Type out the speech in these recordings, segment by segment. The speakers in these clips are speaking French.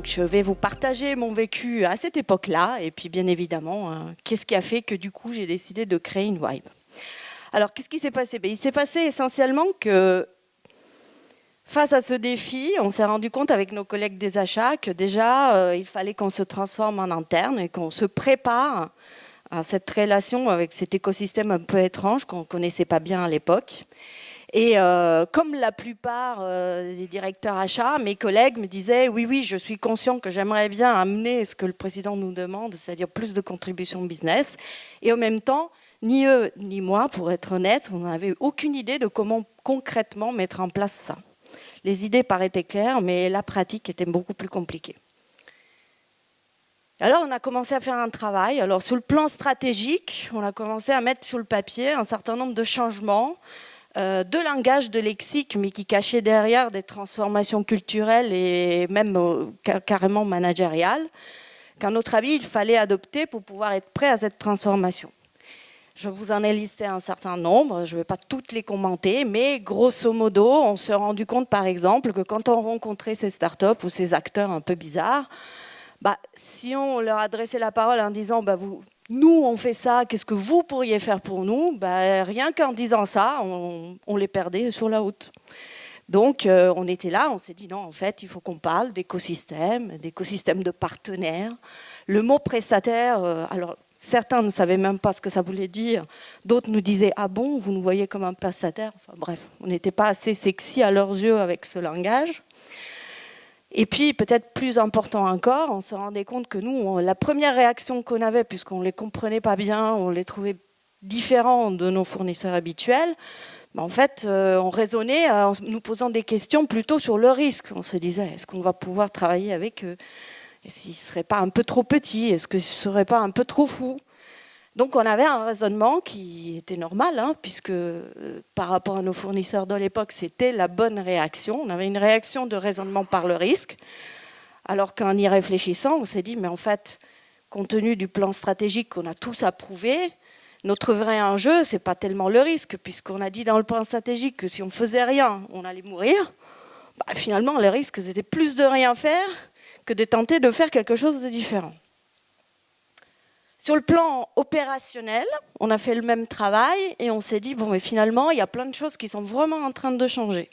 Donc je vais vous partager mon vécu à cette époque-là et puis bien évidemment, qu'est-ce qui a fait que du coup j'ai décidé de créer InVibe. Alors qu'est-ce qui s'est passé? Il s'est passé essentiellement que face à ce défi, on s'est rendu compte avec nos collègues des achats que déjà il fallait qu'on se transforme en interne et qu'on se prépare à cette relation avec cet écosystème un peu étrange qu'on ne connaissait pas bien à l'époque. Et comme la plupart des directeurs achats, mes collègues me disaient oui, je suis conscient que j'aimerais bien amener ce que le président nous demande, c'est-à-dire plus de contributions business. Et en même temps, ni eux ni moi, pour être honnête, on n'avait aucune idée de comment concrètement mettre en place ça. Les idées paraissaient claires, mais la pratique était beaucoup plus compliquée. Alors, on a commencé à faire un travail. Alors, sur le plan stratégique, on a commencé à mettre sur le papier un certain nombre de changements, de langage, de lexique, mais qui cachait derrière des transformations culturelles et même carrément managériales, qu'à notre avis, il fallait adopter pour pouvoir être prêt à cette transformation. Je vous en ai listé un certain nombre, je ne vais pas toutes les commenter, mais grosso modo, on s'est rendu compte, par exemple, que quand on rencontrait ces startups ou ces acteurs un peu bizarres, si on leur adressait la parole en disant nous, on fait ça, qu'est-ce que vous pourriez faire pour nous? Rien qu'en disant ça, on les perdait sur la route. Donc, on était là, on s'est dit non, en fait, il faut qu'on parle d'écosystèmes de partenaires. Le mot prestataire, alors certains ne savaient même pas ce que ça voulait dire, d'autres nous disaient ah bon, vous nous voyez comme un prestataire. Enfin bref, on n'était pas assez sexy à leurs yeux avec ce langage. Et puis, peut-être plus important encore, on se rendait compte que nous, la première réaction qu'on avait, puisqu'on ne les comprenait pas bien, on les trouvait différents de nos fournisseurs habituels, en fait, on raisonnait en nous posant des questions plutôt sur le risque. On se disait, est-ce qu'on va pouvoir travailler avec eux? Est-ce qu'ils ne seraient pas un peu trop petits? Est-ce qu'ils ne seraient pas un peu trop fous? Donc on avait un raisonnement qui était normal, puisque par rapport à nos fournisseurs de l'époque, c'était la bonne réaction. On avait une réaction de raisonnement par le risque, alors qu'en y réfléchissant, on s'est dit, mais en fait, compte tenu du plan stratégique qu'on a tous approuvé, notre vrai enjeu, ce n'est pas tellement le risque, puisqu'on a dit dans le plan stratégique que si on ne faisait rien, on allait mourir. Finalement, le risque, c'était plus de rien faire que de tenter de faire quelque chose de différent. Sur le plan opérationnel, on a fait le même travail et on s'est dit, mais finalement, il y a plein de choses qui sont vraiment en train de changer.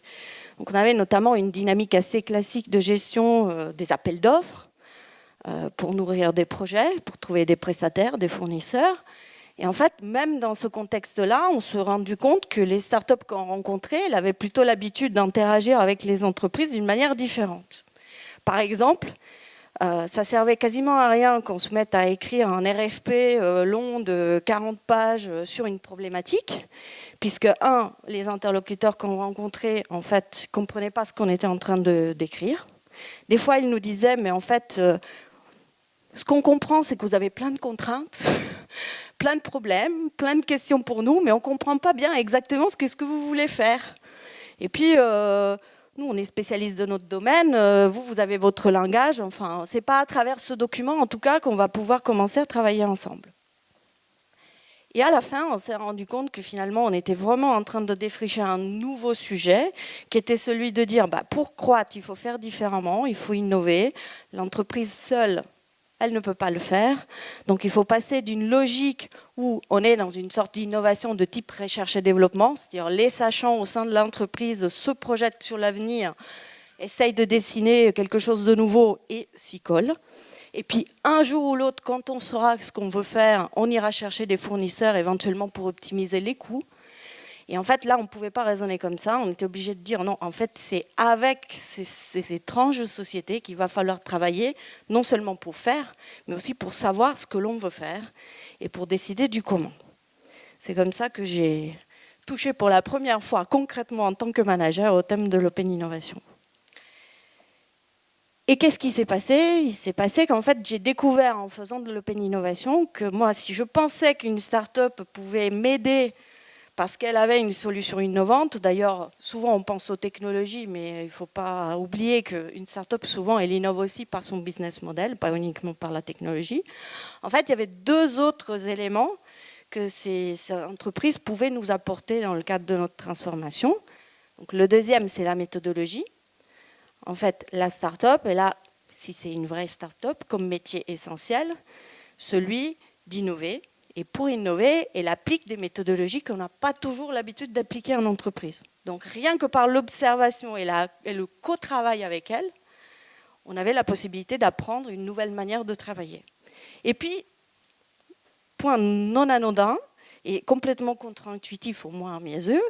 Donc, on avait notamment une dynamique assez classique de gestion des appels d'offres pour nourrir des projets, pour trouver des prestataires, des fournisseurs. Et en fait, même dans ce contexte-là, on s'est rendu compte que les startups qu'on rencontrait, elles avaient plutôt l'habitude d'interagir avec les entreprises d'une manière différente. Par exemple, ça servait quasiment à rien qu'on se mette à écrire un RFP long de 40 pages sur une problématique, puisque, les interlocuteurs qu'on rencontrait, en fait, ne comprenaient pas ce qu'on était en train d'écrire. Des fois, ils nous disaient, mais en fait, ce qu'on comprend, c'est que vous avez plein de contraintes, plein de problèmes, plein de questions pour nous, mais on ne comprend pas bien exactement ce que vous voulez faire. Et puis, nous, on est spécialistes de notre domaine, vous avez votre langage, enfin, ce n'est pas à travers ce document, en tout cas, qu'on va pouvoir commencer à travailler ensemble. Et à la fin, on s'est rendu compte que finalement, on était vraiment en train de défricher un nouveau sujet, qui était celui de dire, pour croître, il faut faire différemment, il faut innover. L'entreprise seule, elle ne peut pas le faire. Donc, il faut passer d'une logique où on est dans une sorte d'innovation de type recherche et développement, c'est-à-dire les sachants au sein de l'entreprise se projettent sur l'avenir, essayent de dessiner quelque chose de nouveau et s'y collent. Et puis, un jour ou l'autre, quand on saura ce qu'on veut faire, on ira chercher des fournisseurs éventuellement pour optimiser les coûts. Et en fait, là, on ne pouvait pas raisonner comme ça. On était obligé de dire non, en fait, c'est avec ces étranges sociétés qu'il va falloir travailler, non seulement pour faire, mais aussi pour savoir ce que l'on veut faire et pour décider du comment. C'est comme ça que j'ai touché pour la première fois concrètement en tant que manager au thème de l'open innovation. Et qu'est-ce qui s'est passé? Il s'est passé qu'en fait, j'ai découvert en faisant de l'open innovation que moi, si je pensais qu'une start-up pouvait m'aider parce qu'elle avait une solution innovante. D'ailleurs, souvent on pense aux technologies, mais il ne faut pas oublier qu'une start-up, souvent, elle innove aussi par son business model, pas uniquement par la technologie. En fait, il y avait deux autres éléments que ces entreprises pouvaient nous apporter dans le cadre de notre transformation. Donc, le deuxième, c'est la méthodologie. En fait, la start-up, elle a si c'est une vraie start-up, comme métier essentiel, celui d'innover. Et pour innover, elle applique des méthodologies qu'on n'a pas toujours l'habitude d'appliquer en entreprise. Donc rien que par l'observation et le co-travail avec elle, on avait la possibilité d'apprendre une nouvelle manière de travailler. Et puis, point non anodin et complètement contre-intuitif, au moins à mes yeux,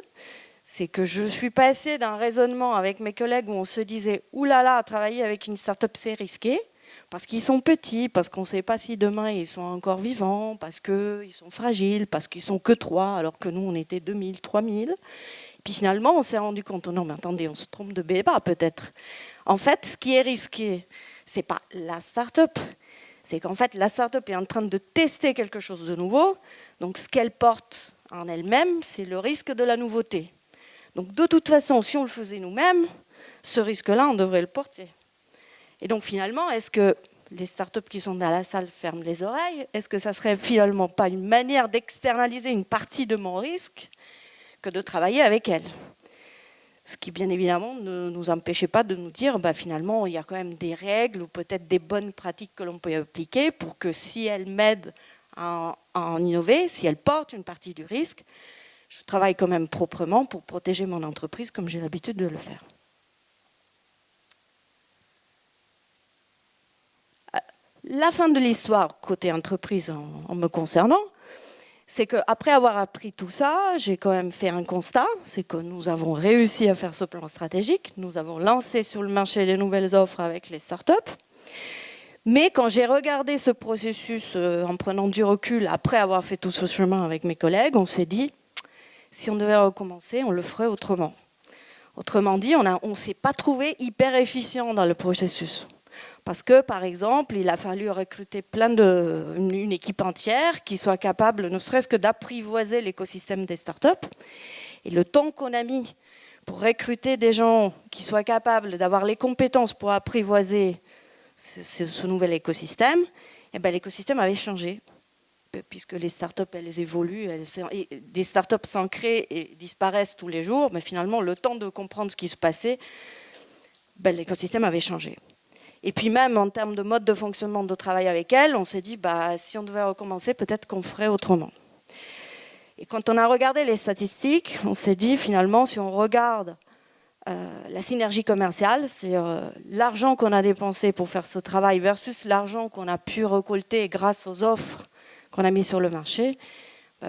c'est que je suis passée d'un raisonnement avec mes collègues où on se disait « oulala, travailler avec une start-up, c'est risqué », parce qu'ils sont petits, parce qu'on ne sait pas si demain ils sont encore vivants, parce qu'ils sont fragiles, parce qu'ils sont que 3, alors que nous on était 2000, 3000. Puis finalement on s'est rendu compte, oh non mais attendez, on se trompe de débat peut-être. En fait, ce qui est risqué, ce n'est pas la start-up, c'est qu'en fait la start-up est en train de tester quelque chose de nouveau, donc ce qu'elle porte en elle-même, c'est le risque de la nouveauté. Donc de toute façon, si on le faisait nous-mêmes, ce risque-là, on devrait le porter. Et donc finalement, est-ce que les startups qui sont dans la salle ferment les oreilles? Est-ce que ça serait finalement pas une manière d'externaliser une partie de mon risque que de travailler avec elles? Ce qui bien évidemment ne nous empêchait pas de nous dire finalement il y a quand même des règles ou peut-être des bonnes pratiques que l'on peut appliquer pour que si elles m'aident à en innover, si elles portent une partie du risque, je travaille quand même proprement pour protéger mon entreprise comme j'ai l'habitude de le faire. La fin de l'histoire, côté entreprise en me concernant, c'est qu'après avoir appris tout ça, j'ai quand même fait un constat, c'est que nous avons réussi à faire ce plan stratégique, nous avons lancé sur le marché les nouvelles offres avec les startups, mais quand j'ai regardé ce processus en prenant du recul, après avoir fait tout ce chemin avec mes collègues, on s'est dit, si on devait recommencer, on le ferait autrement. Autrement dit, on ne s'est pas trouvé hyper efficient dans le processus. Parce que, par exemple, il a fallu recruter une équipe entière qui soit capable, ne serait-ce que d'apprivoiser l'écosystème des startups. Et le temps qu'on a mis pour recruter des gens qui soient capables d'avoir les compétences pour apprivoiser ce nouvel écosystème, l'écosystème avait changé. Puisque les startups, elles évoluent, des startups s'en créent et disparaissent tous les jours, mais finalement, le temps de comprendre ce qui se passait, l'écosystème avait changé. Et puis même en termes de mode de fonctionnement de travail avec elles, on s'est dit, si on devait recommencer, peut-être qu'on ferait autrement. Et quand on a regardé les statistiques, on s'est dit, finalement, si on regarde la synergie commerciale, c'est l'argent qu'on a dépensé pour faire ce travail versus l'argent qu'on a pu récolter grâce aux offres qu'on a mis sur le marché,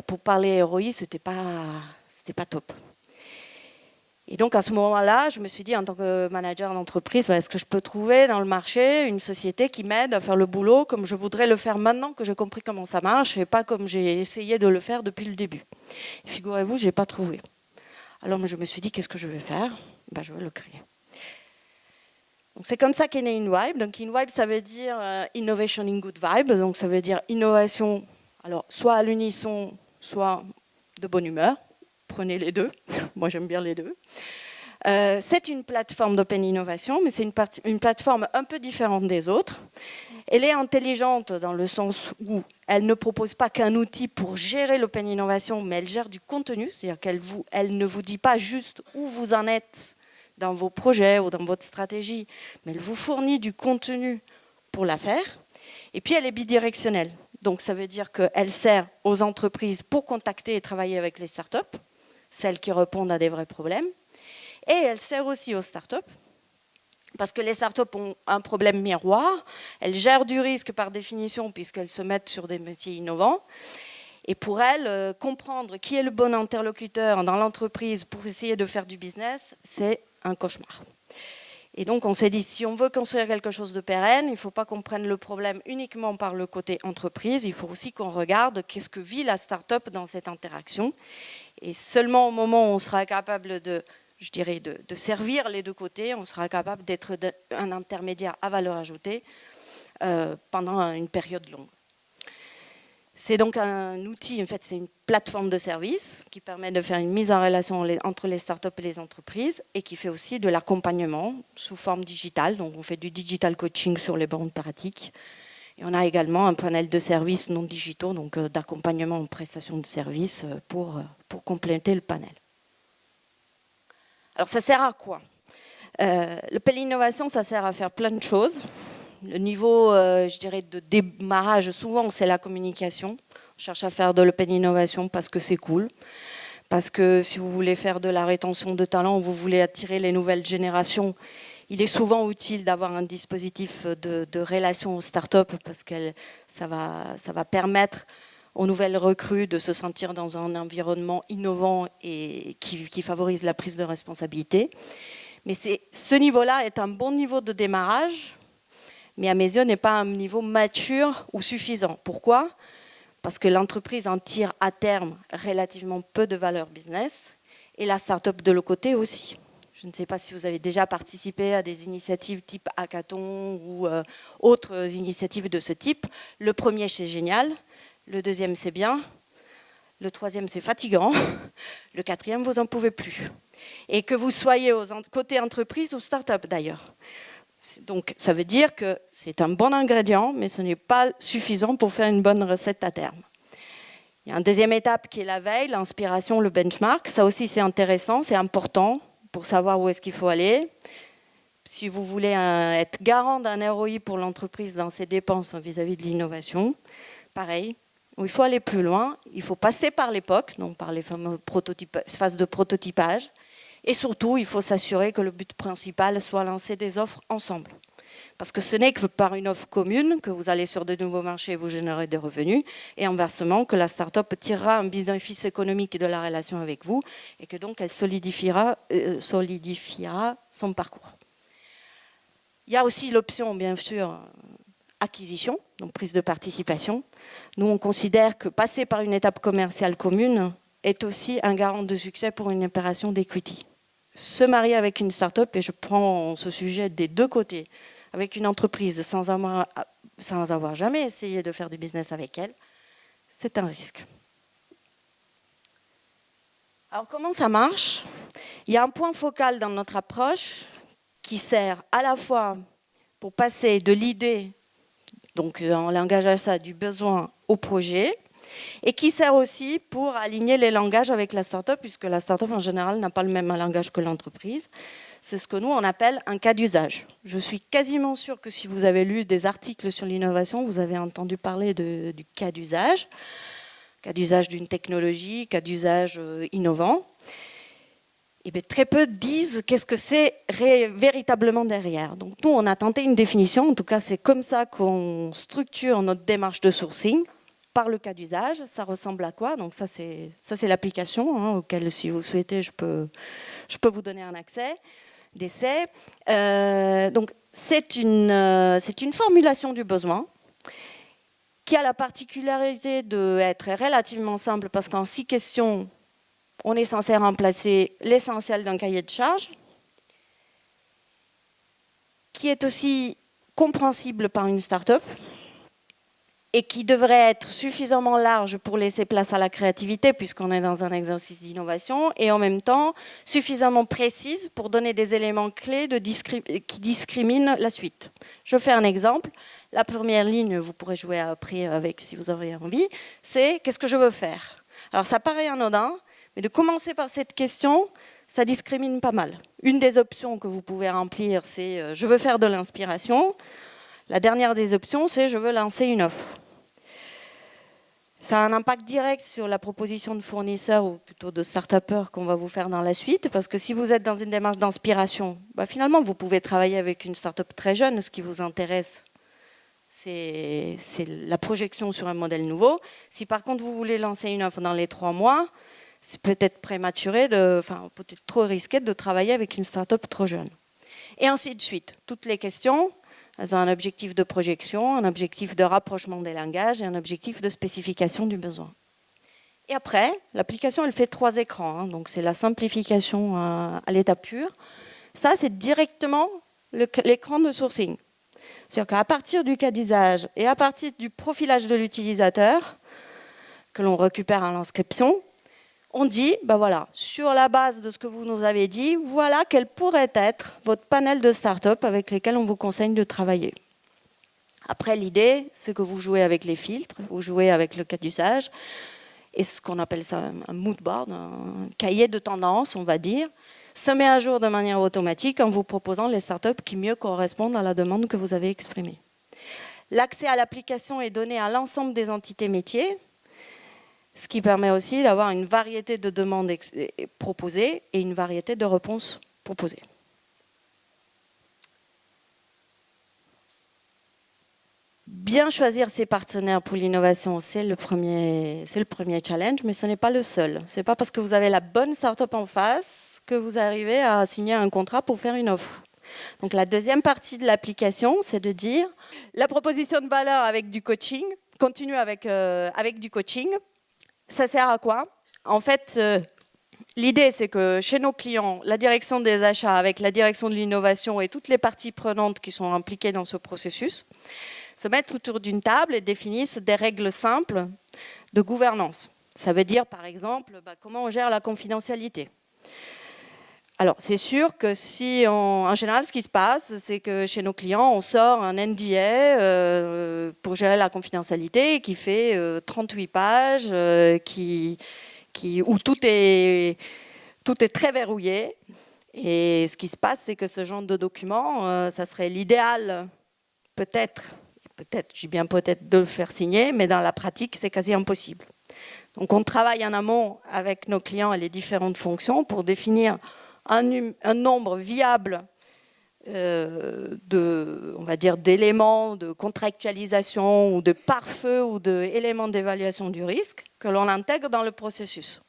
pour parler ROI, c'était pas top. Et donc à ce moment-là, je me suis dit en tant que manager d'entreprise, est-ce que je peux trouver dans le marché une société qui m'aide à faire le boulot comme je voudrais le faire maintenant que j'ai compris comment ça marche et pas comme j'ai essayé de le faire depuis le début. Et figurez-vous, je n'ai pas trouvé. Alors je me suis dit, qu'est-ce que je vais faire? Je vais le créer. Donc c'est comme ça qu'est né InVibe. Donc InVibe, ça veut dire Innovation in Good Vibe. Donc ça veut dire innovation, alors soit à l'unisson, soit de bonne humeur. Prenez les deux. Moi, j'aime bien les deux. C'est une plateforme d'open innovation, mais c'est une plateforme un peu différente des autres. Elle est intelligente dans le sens où elle ne propose pas qu'un outil pour gérer l'open innovation, mais elle gère du contenu. C'est-à-dire qu'elle ne vous dit pas juste où vous en êtes dans vos projets ou dans votre stratégie, mais elle vous fournit du contenu pour la faire. Et puis, elle est bidirectionnelle. Donc, ça veut dire qu'elle sert aux entreprises pour contacter et travailler avec les startups, celles qui répondent à des vrais problèmes. Et elle sert aussi aux startups, parce que les startups ont un problème miroir. Elles gèrent du risque par définition, puisqu'elles se mettent sur des métiers innovants. Et pour elles, comprendre qui est le bon interlocuteur dans l'entreprise pour essayer de faire du business, c'est un cauchemar. Et donc on s'est dit, si on veut construire quelque chose de pérenne, il ne faut pas qu'on prenne le problème uniquement par le côté entreprise, il faut aussi qu'on regarde qu'est-ce que vit la start-up dans cette interaction. Et seulement au moment où on sera capable de servir les deux côtés, on sera capable d'être un intermédiaire à valeur ajoutée pendant une période longue. C'est donc un outil, en fait, c'est une plateforme de service qui permet de faire une mise en relation entre les startups et les entreprises et qui fait aussi de l'accompagnement sous forme digitale. Donc, on fait du digital coaching sur les bonnes pratiques. Et on a également un panel de services non digitaux, donc d'accompagnement en prestation de services pour compléter le panel. Alors, ça sert à quoi? Le panel innovation, ça sert à faire plein de choses. Le niveau, je dirais, de démarrage, souvent, c'est la communication. On cherche à faire de l'open innovation parce que c'est cool. Parce que si vous voulez faire de la rétention de talents, vous voulez attirer les nouvelles générations, il est souvent utile d'avoir un dispositif de relation aux startups parce que ça va permettre aux nouvelles recrues de se sentir dans un environnement innovant et qui favorise la prise de responsabilité. Mais ce niveau-là est un bon niveau de démarrage, mais à mes yeux n'est pas un niveau mature ou suffisant. Pourquoi ? Parce que l'entreprise en tire à terme relativement peu de valeur business et la start-up de l'autre côté aussi. Je ne sais pas si vous avez déjà participé à des initiatives type hackathon ou autres initiatives de ce type. Le premier, c'est génial. Le deuxième, c'est bien. Le troisième, c'est fatigant. Le quatrième, vous n'en pouvez plus. Et que vous soyez côté entreprise ou start-up d'ailleurs. Donc, ça veut dire que c'est un bon ingrédient, mais ce n'est pas suffisant pour faire une bonne recette à terme. Il y a une deuxième étape qui est la veille, l'inspiration, le benchmark. Ça aussi, c'est intéressant, c'est important pour savoir où est-ce qu'il faut aller. Si vous voulez être garant d'un ROI pour l'entreprise dans ses dépenses vis-à-vis de l'innovation, pareil, il faut aller plus loin. Il faut passer par l'époque, donc par les fameuses phases de prototypage. Et surtout, il faut s'assurer que le but principal soit lancer des offres ensemble. Parce que ce n'est que par une offre commune que vous allez sur de nouveaux marchés et vous générez des revenus, et inversement, que la start-up tirera un bénéfice économique de la relation avec vous, et que donc elle solidifiera son parcours. Il y a aussi l'option, bien sûr, acquisition, donc prise de participation. Nous, on considère que passer par une étape commerciale commune est aussi un garant de succès pour une opération d'equity. Se marier avec une start-up, et je prends ce sujet des deux côtés, avec une entreprise sans avoir jamais essayé de faire du business avec elle, c'est un risque. Alors comment ça marche ? Il y a un point focal dans notre approche qui sert à la fois pour passer de l'idée, donc en langage ASA, du besoin au projet, et qui sert aussi pour aligner les langages avec la start-up, puisque la start-up en général n'a pas le même langage que l'entreprise. C'est ce que nous on appelle un cas d'usage. Je suis quasiment sûre que si vous avez lu des articles sur l'innovation, vous avez entendu parler du cas d'usage d'une technologie, cas d'usage innovant. Et bien, très peu disent qu'est-ce que c'est véritablement derrière. Donc nous on a tenté une définition, en tout cas c'est comme ça qu'on structure notre démarche de sourcing. Par le cas d'usage, ça ressemble à quoi? Donc ça c'est l'application auquel, si vous souhaitez, je peux vous donner un accès d'essai. Donc c'est une formulation du besoin qui a la particularité d'être relativement simple parce qu'en 6 questions, on est censé remplacer l'essentiel d'un cahier de charges, qui est aussi compréhensible par une start-up, et qui devrait être suffisamment large pour laisser place à la créativité, puisqu'on est dans un exercice d'innovation, et en même temps suffisamment précise pour donner des éléments clés qui discriminent la suite. Je fais un exemple. La première ligne, vous pourrez jouer après avec si vous aurez envie, c'est « qu'est-ce que je veux faire ?» Alors ça paraît anodin, mais de commencer par cette question, ça discrimine pas mal. Une des options que vous pouvez remplir, c'est « je veux faire de l'inspiration ». La dernière des options, c'est « je veux lancer une offre ». Ça a un impact direct sur la proposition de fournisseurs ou plutôt de start-upers qu'on va vous faire dans la suite, parce que si vous êtes dans une démarche d'inspiration, finalement vous pouvez travailler avec une start-up très jeune. Ce qui vous intéresse, c'est la projection sur un modèle nouveau. Si par contre vous voulez lancer une offre dans les 3 mois, c'est peut-être prématuré, peut-être trop risqué de travailler avec une start-up trop jeune. Et ainsi de suite. Toutes les questions, elles ont un objectif de projection, un objectif de rapprochement des langages et un objectif de spécification du besoin. Et après, l'application, elle fait 3 écrans. Donc c'est la simplification à l'état pur. Ça, c'est directement l'écran de sourcing. C'est-à-dire qu'à partir du cas d'usage et à partir du profilage de l'utilisateur, que l'on récupère à l'inscription, on dit, voilà, sur la base de ce que vous nous avez dit, voilà quel pourrait être votre panel de start-up avec lesquels on vous conseille de travailler. Après, l'idée, c'est que vous jouez avec les filtres, vous jouez avec le cas d'usage, et ce qu'on appelle ça un mood board, un cahier de tendance, on va dire, se met à jour de manière automatique en vous proposant les start-up qui mieux correspondent à la demande que vous avez exprimée. L'accès à l'application est donné à l'ensemble des entités métiers, ce qui permet aussi d'avoir une variété de demandes proposées et une variété de réponses proposées. Bien choisir ses partenaires pour l'innovation, c'est le premier challenge, mais ce n'est pas le seul. Ce n'est pas parce que vous avez la bonne start-up en face que vous arrivez à signer un contrat pour faire une offre. Donc la deuxième partie de l'application, c'est de dire la proposition de valeur avec du coaching, continue avec du coaching. Ça sert à quoi? En fait, l'idée, c'est que chez nos clients, la direction des achats avec la direction de l'innovation et toutes les parties prenantes qui sont impliquées dans ce processus se mettent autour d'une table et définissent des règles simples de gouvernance. Ça veut dire, par exemple, comment on gère la confidentialité. Alors, c'est sûr que si, en général, ce qui se passe, c'est que chez nos clients, on sort un NDA pour gérer la confidentialité qui fait 38 pages, où tout est très verrouillé. Et ce qui se passe, c'est que ce genre de document, ça serait l'idéal, peut-être, je dis bien peut-être, de le faire signer, mais dans la pratique, c'est quasi impossible. Donc, on travaille en amont avec nos clients et les différentes fonctions pour définir un nombre viable on va dire, d'éléments de contractualisation ou de pare-feu ou d'éléments d'évaluation du risque que l'on intègre dans le processus.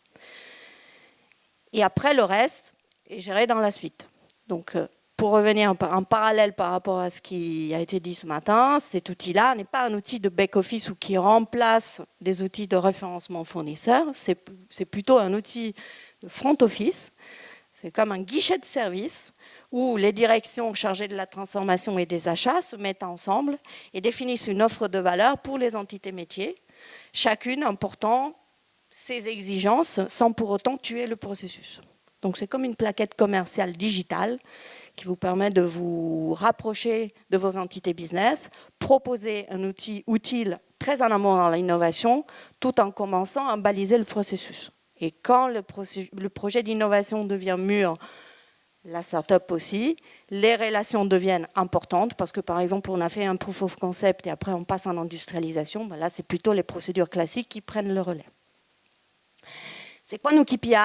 Et après, le reste est géré dans la suite. Donc, pour revenir en parallèle par rapport à ce qui a été dit ce matin, cet outil-là n'est pas un outil de back-office ou qui remplace des outils de référencement fournisseurs, c'est plutôt un outil de front-office. C'est comme un guichet de service où les directions chargées de la transformation et des achats se mettent ensemble et définissent une offre de valeur pour les entités métiers, chacune important ses exigences sans pour autant tuer le processus. Donc c'est comme une plaquette commerciale digitale qui vous permet de vous rapprocher de vos entités business, proposer un outil utile très en amont dans l'innovation, tout en commençant à baliser le processus. Et quand le projet d'innovation devient mûr, la start-up aussi, les relations deviennent importantes parce que par exemple on a fait un proof of concept et après on passe en industrialisation, là c'est plutôt les procédures classiques qui prennent le relais. C'est quoi nos KPI?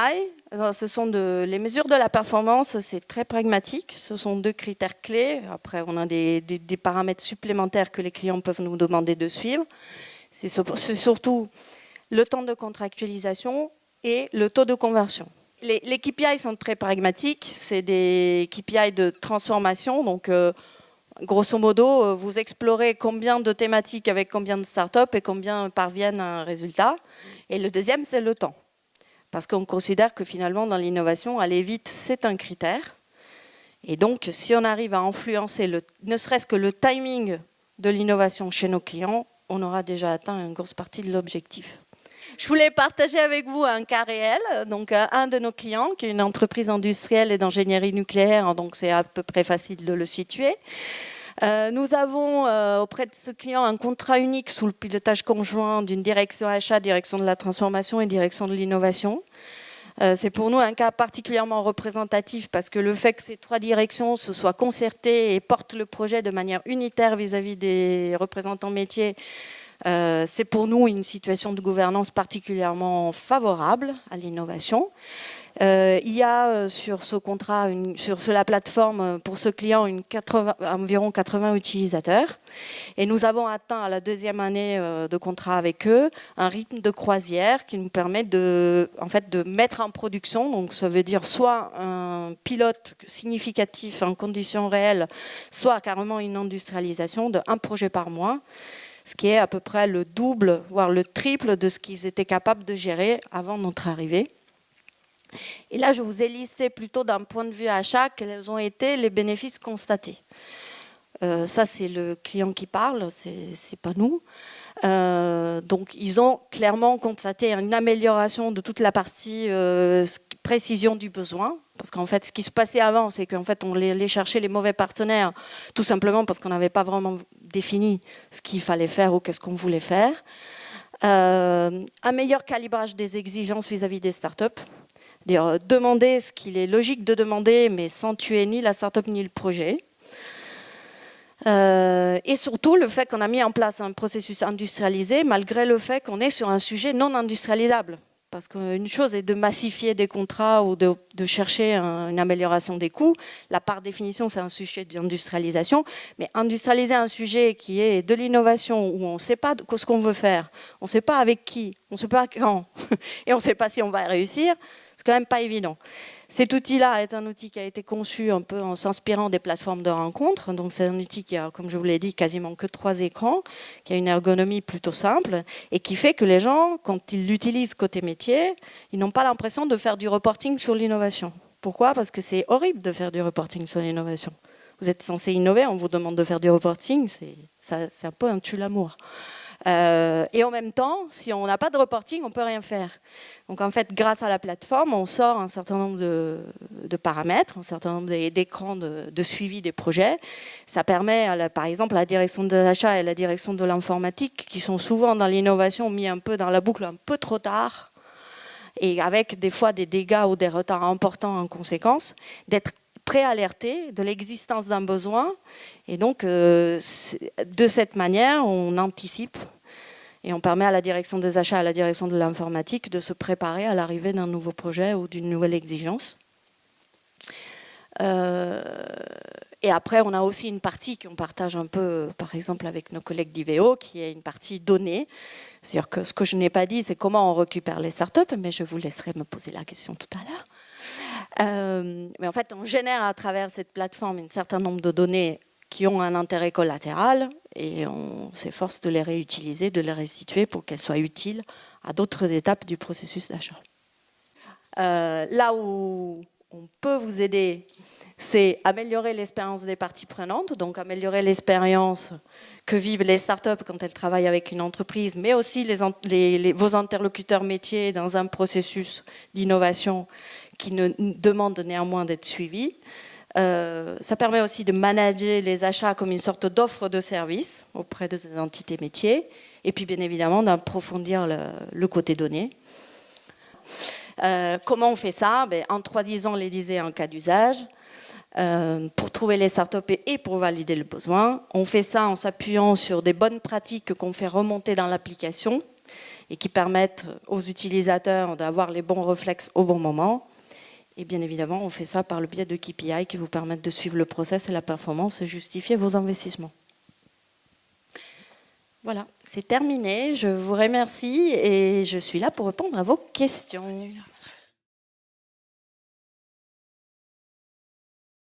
Ce sont les mesures de la performance, c'est très pragmatique. Ce sont 2 critères clés. Après, on a des paramètres supplémentaires que les clients peuvent nous demander de suivre. C'est surtout le temps de contractualisation et le taux de conversion. Les KPI sont très pragmatiques. C'est des KPI de transformation. Donc, grosso modo, vous explorez combien de thématiques avec combien de startups et combien parviennent à un résultat. Et le deuxième, c'est le temps. Parce qu'on considère que finalement, dans l'innovation, aller vite, c'est un critère. Et donc, si on arrive à influencer ne serait-ce que le timing de l'innovation chez nos clients, on aura déjà atteint une grosse partie de l'objectif. Je voulais partager avec vous un cas réel. Donc, un de nos clients, qui est une entreprise industrielle et d'ingénierie nucléaire, donc c'est à peu près facile de le situer. Nous avons auprès de ce client un contrat unique sous le pilotage conjoint d'une direction achat, direction de la transformation et direction de l'innovation. C'est pour nous un cas particulièrement représentatif parce que le fait que ces 3 directions se soient concertées et portent le projet de manière unitaire vis-à-vis des représentants métiers, c'est pour nous une situation de gouvernance particulièrement favorable à l'innovation. Il y a sur ce contrat, sur la plateforme, pour ce client, environ 80 utilisateurs. Et nous avons atteint à la 2e année de contrat avec eux un rythme de croisière qui nous permet de mettre en production, donc ça veut dire soit un pilote significatif en conditions réelles, soit carrément une industrialisation de 1 projet par mois, ce qui est à peu près le double, voire le triple de ce qu'ils étaient capables de gérer avant notre arrivée. Et là, je vous ai listé plutôt d'un point de vue achat quels ont été les bénéfices constatés. Ça, c'est le client qui parle, c'est pas nous. Donc, ils ont clairement constaté une amélioration de toute la partie précision du besoin. Parce qu'en fait, ce qui se passait avant, c'est qu'en fait, on allait chercher les mauvais partenaires, tout simplement parce qu'on n'avait pas vraiment défini ce qu'il fallait faire ou qu'est-ce qu'on voulait faire. Un meilleur calibrage des exigences vis-à-vis des startups. Demander ce qu'il est logique de demander, mais sans tuer ni la start-up ni le projet. Et surtout, le fait qu'on a mis en place un processus industrialisé, malgré le fait qu'on est sur un sujet non industrialisable. Parce qu'une chose est de massifier des contrats ou de chercher une amélioration des coûts. Là, par définition, c'est un sujet d'industrialisation. Mais industrialiser un sujet qui est de l'innovation, où on ne sait pas ce qu'on veut faire, on ne sait pas avec qui, on ne sait pas quand, et on ne sait pas si on va réussir, c'est quand même pas évident. Cet outil-là est un outil qui a été conçu un peu en s'inspirant des plateformes de rencontres. Donc c'est un outil qui a, comme je vous l'ai dit, quasiment que 3 écrans, qui a une ergonomie plutôt simple et qui fait que les gens, quand ils l'utilisent côté métier, ils n'ont pas l'impression de faire du reporting sur l'innovation. Pourquoi? Parce que c'est horrible de faire du reporting sur l'innovation. Vous êtes censé innover, on vous demande de faire du reporting, c'est un peu un tue-l'amour. Et en même temps, si on n'a pas de reporting, on ne peut rien faire. Donc en fait, grâce à la plateforme, on sort un certain nombre de paramètres, un certain nombre d'écrans de suivi des projets. Ça permet, par exemple, à la direction des achats et la direction de l'informatique, qui sont souvent dans l'innovation, mis un peu dans la boucle un peu trop tard, et avec des fois des dégâts ou des retards importants en conséquence, d'être préalerté de l'existence d'un besoin. Et donc, de cette manière, on anticipe et on permet à la direction des achats, à la direction de l'informatique de se préparer à l'arrivée d'un nouveau projet ou d'une nouvelle exigence. Et après, on a aussi une partie qu'on partage un peu, par exemple, avec nos collègues d'IVEO, qui est une partie donnée. C'est-à-dire que ce que je n'ai pas dit, c'est comment on récupère les startups, mais je vous laisserai me poser la question tout à l'heure. Mais en fait, on génère à travers cette plateforme un certain nombre de données qui ont un intérêt collatéral et on s'efforce de les réutiliser, de les restituer pour qu'elles soient utiles à d'autres étapes du processus d'achat. Là où on peut vous aider, c'est améliorer l'expérience des parties prenantes, donc améliorer l'expérience que vivent les startups quand elles travaillent avec une entreprise, mais aussi vos interlocuteurs métiers dans un processus d'innovation qui demande néanmoins d'être suivi. Ça permet aussi de manager les achats comme une sorte d'offre de service auprès des entités métiers, et puis bien évidemment d'approfondir le côté données. Comment on fait ça? En traduisant les disais en cas d'usage, pour trouver les startups et pour valider le besoin. On fait ça en s'appuyant sur des bonnes pratiques qu'on fait remonter dans l'application et qui permettent aux utilisateurs d'avoir les bons réflexes au bon moment. Et bien évidemment, on fait ça par le biais de KPI qui vous permettent de suivre le process et la performance et justifier vos investissements. Voilà, c'est terminé. Je vous remercie et je suis là pour répondre à vos questions.